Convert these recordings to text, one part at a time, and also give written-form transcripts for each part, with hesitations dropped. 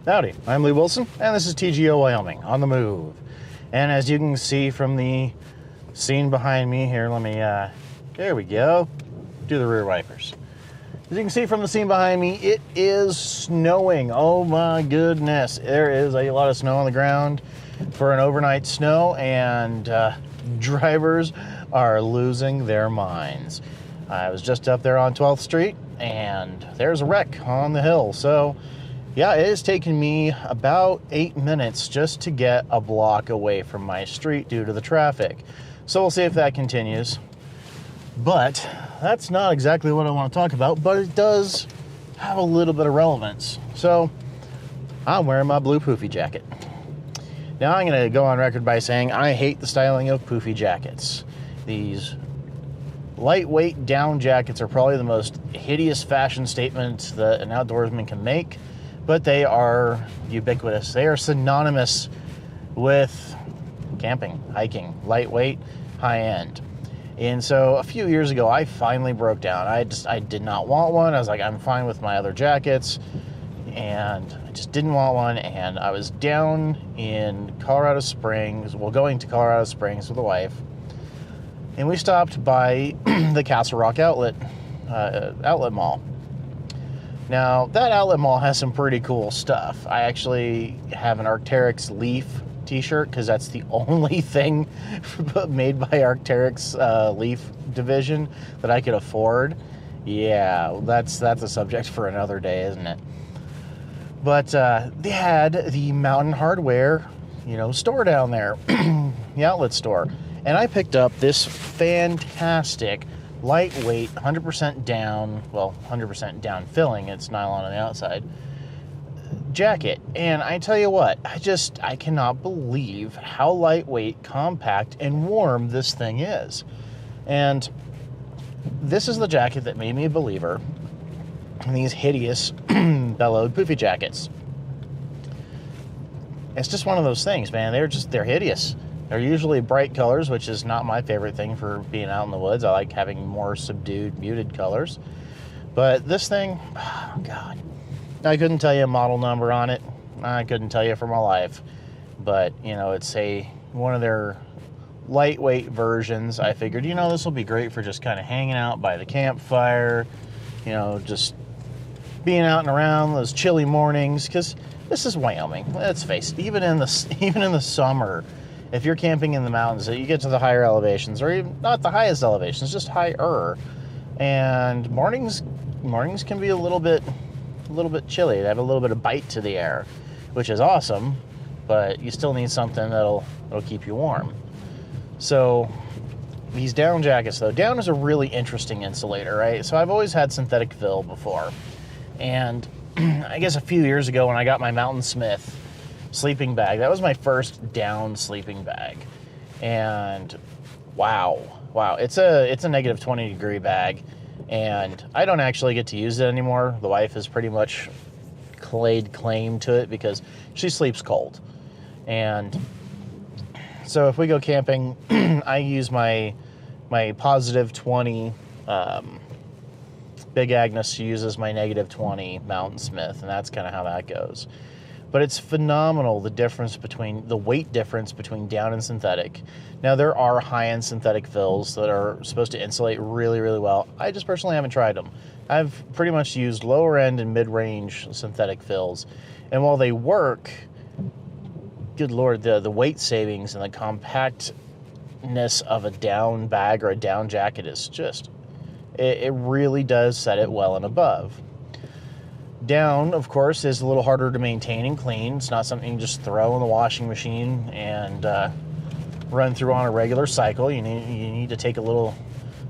Howdy, I'm Lee Wilson, and this is TGO Wyoming, on the move. And as you can see from the scene behind me here, let me, there we go, do the rear wipers. As you can see from the scene behind me, it is snowing. Oh my goodness, there is a lot of snow on the ground for an overnight snow, and drivers are losing their minds. I was just up there on 12th Street, and there's a wreck on the hill, so yeah, it has taken me about 8 minutes just to get a block away from my street due to the traffic. So we'll see if that continues. But that's not exactly what I want to talk about, but it does have a little bit of relevance. So I'm wearing my blue poofy jacket. Now I'm going to go on record by saying I hate the styling of poofy jackets. These lightweight down jackets are probably the most hideous fashion statement that an outdoorsman can make. But they are ubiquitous. They are synonymous with camping, hiking, lightweight, high-end. And so a few years ago, I finally broke down. I did not want one. I was like, I'm fine with my other jackets. And I just didn't want one. And I was down in Colorado Springs, well, going to Colorado Springs with the wife. And we stopped by the Castle Rock outlet mall. Now, that outlet mall has some pretty cool stuff. I actually have an Arc'teryx Leaf t-shirt because that's the only thing made by Arc'teryx Leaf division that I could afford. Yeah, that's a subject for another day, isn't it? But they had the Mountain Hardwear, store down there, the outlet store. And I picked up this fantastic lightweight, 100% down, well, 100% down filling, it's nylon on the outside, jacket. And I tell you what, I cannot believe how lightweight, compact, and warm this thing is. And this is the jacket that made me a believer in these hideous bellowed poofy jackets. It's just one of those things, man. They're hideous. They're usually bright colors, which is not my favorite thing for being out in the woods. I like having more subdued, muted colors. But this thing, oh God. I couldn't tell you a model number on it. I couldn't tell you for my life. But, it's one of their lightweight versions. I figured, this will be great for just kind of hanging out by the campfire, just being out and around those chilly mornings. Because this is Wyoming. Let's face it, even in the summer, if you're camping in the mountains, you get to the higher elevations, or even not the highest elevations, just higher, and mornings can be a little bit chilly. They have a little bit of bite to the air, which is awesome, but you still need something that'll keep you warm. So these down jackets, though, down is a really interesting insulator, right? So I've always had synthetic fill before, and I guess a few years ago when I got my Mountain Smith sleeping bag, that was my first down sleeping bag, and wow, it's a negative 20 degree bag, and I don't actually get to use it anymore. The wife has pretty much laid claim to it because she sleeps cold. And so if we go camping, I use my positive 20 Big Agnes uses my negative 20 Mountain Smith, and that's kind of how that goes. But it's phenomenal, the weight difference between down and synthetic. Now, there are high-end synthetic fills that are supposed to insulate really, really well. I just personally haven't tried them. I've pretty much used lower-end and mid-range synthetic fills. And while they work, good Lord, the weight savings and the compactness of a down bag or a down jacket is just, it really does set it well and above. Down, of course, is a little harder to maintain and clean. It's not something you can just throw in the washing machine and run through on a regular cycle. You need to take a little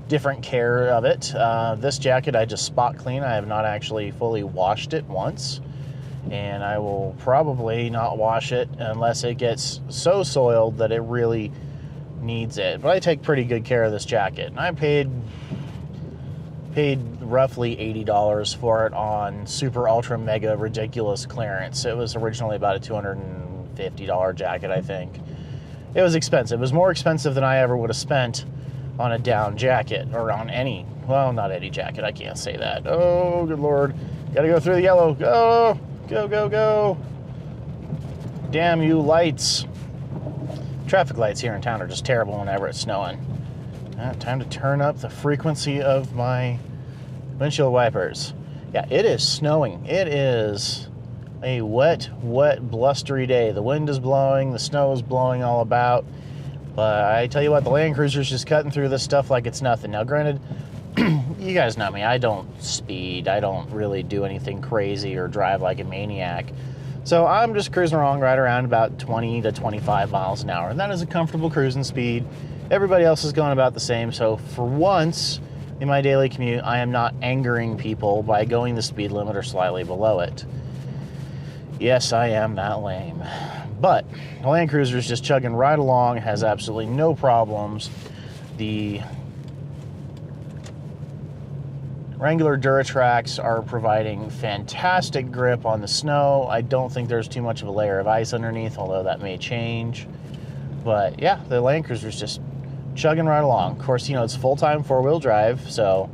different care of it. This jacket I just spot clean. I have not actually fully washed it once, and I will probably not wash it unless it gets so soiled that it really needs it. But I take pretty good care of this jacket, and I paid roughly $80 for it on super ultra mega ridiculous clearance. It was originally about a $250 jacket, I think. It was expensive. It was more expensive than I ever would have spent on a down jacket, or on any, well, not any jacket, I can't say that. Oh, good Lord. Gotta go through the yellow. Go, go, go, go. Damn you lights. Traffic lights here in town are just terrible whenever it's snowing. Time to turn up the frequency of my windshield wipers. Yeah, it is snowing. It is a wet, blustery day. The wind is blowing, the snow is blowing all about. But I tell you what, the Land Cruiser's just cutting through this stuff like it's nothing. Now, granted, you guys know me. I don't speed. I don't really do anything crazy or drive like a maniac. So I'm just cruising along right around about 20 to 25 miles an hour. And that is a comfortable cruising speed. Everybody else is going about the same. So for once in my daily commute, I am not angering people by going the speed limit or slightly below it. Yes, I am that lame. But the Land Cruiser is just chugging right along, has absolutely no problems. The Wrangler Duratrax are providing fantastic grip on the snow. I don't think there's too much of a layer of ice underneath, although that may change. But yeah, the Land Cruiser is just chugging right along. Of course, you know, it's full-time four-wheel drive, so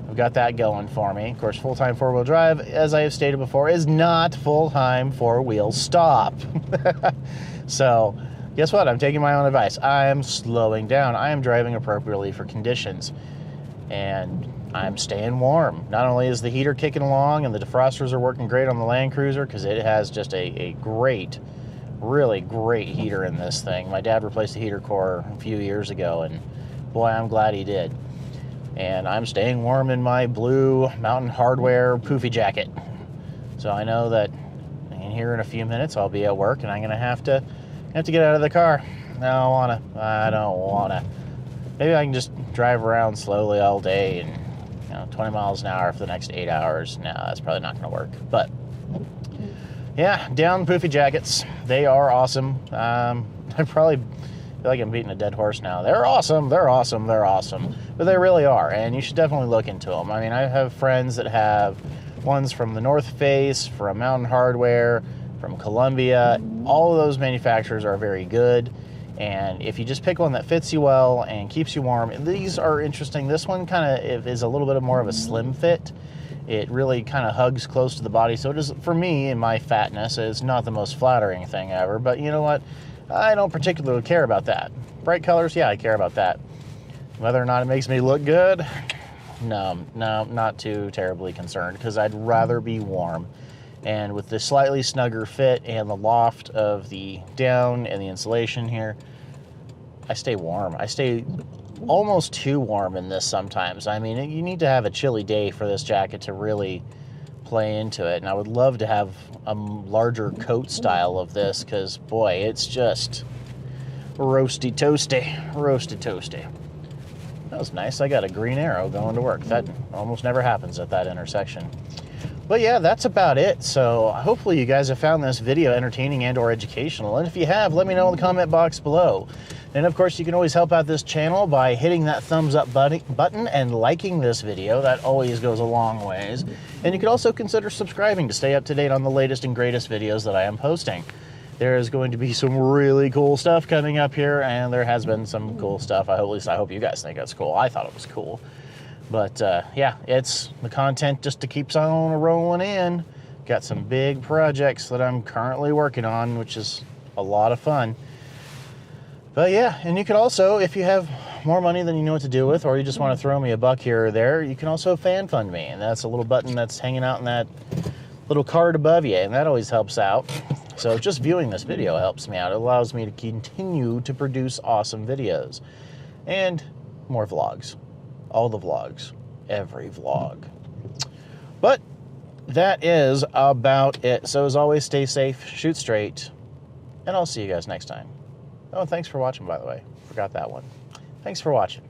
I've got that going for me. Of course, full-time four-wheel drive, as I have stated before, is not full-time four-wheel stop. So guess what? I'm taking my own advice. I am slowing down. I am driving appropriately for conditions. And I'm staying warm. Not only is the heater kicking along and the defrosters are working great on the Land Cruiser, because it has just a great, really great heater in this thing. My dad replaced the heater core a few years ago, and boy, I'm glad he did. And I'm staying warm in my blue Mountain Hardwear poofy jacket. So I know that in here in a few minutes I'll be at work and I'm gonna have to get out of the car. I don't wanna. Maybe I can just drive around slowly all day and 20 miles an hour for the next 8 hours. No, that's probably not gonna work. But yeah, down poofy jackets. They are awesome. I probably feel like I'm beating a dead horse now. They're awesome, they're awesome, they're awesome. But they really are, and you should definitely look into them. I mean, I have friends that have ones from the North Face, from Mountain Hardwear, from Columbia. All of those manufacturers are very good. And if you just pick one that fits you well and keeps you warm, these are interesting. This one kind of is a little bit more of a slim fit. It really kind of hugs close to the body. So it is, for me, in my fatness, it's not the most flattering thing ever. But you know what? I don't particularly care about that. Bright colors, yeah, I care about that. Whether or not it makes me look good, no, not too terribly concerned, because I'd rather be warm. And with the slightly snugger fit and the loft of the down and the insulation here, I stay warm. I stay almost too warm in this sometimes. I mean, you need to have a chilly day for this jacket to really play into it. And I would love to have a larger coat style of this, because boy, it's just roasty toasty. That was nice. I got a green arrow going to work. That almost never happens at that intersection. But yeah, that's about it. So hopefully you guys have found this video entertaining and or educational. And if you have, let me know in the comment box below. And of course, you can always help out this channel by hitting that thumbs up button and liking this video. That always goes a long ways. And you can also consider subscribing to stay up to date on the latest and greatest videos that I am posting. There is going to be some really cool stuff coming up here, and there has been some cool stuff. At least I hope you guys think that's cool. I thought it was cool. But yeah, it's the content just to keeps on rolling in. Got some big projects that I'm currently working on, which is a lot of fun. But yeah, and you could also, if you have more money than you know what to do with, or you just want to throw me a buck here or there, you can also fan fund me. And that's a little button that's hanging out in that little card above you, and that always helps out. So just viewing this video helps me out. It allows me to continue to produce awesome videos. And more vlogs. All the vlogs. Every vlog. But that is about it. So as always, stay safe, shoot straight, and I'll see you guys next time. Oh, and thanks for watching, by the way. Forgot that one. Thanks for watching.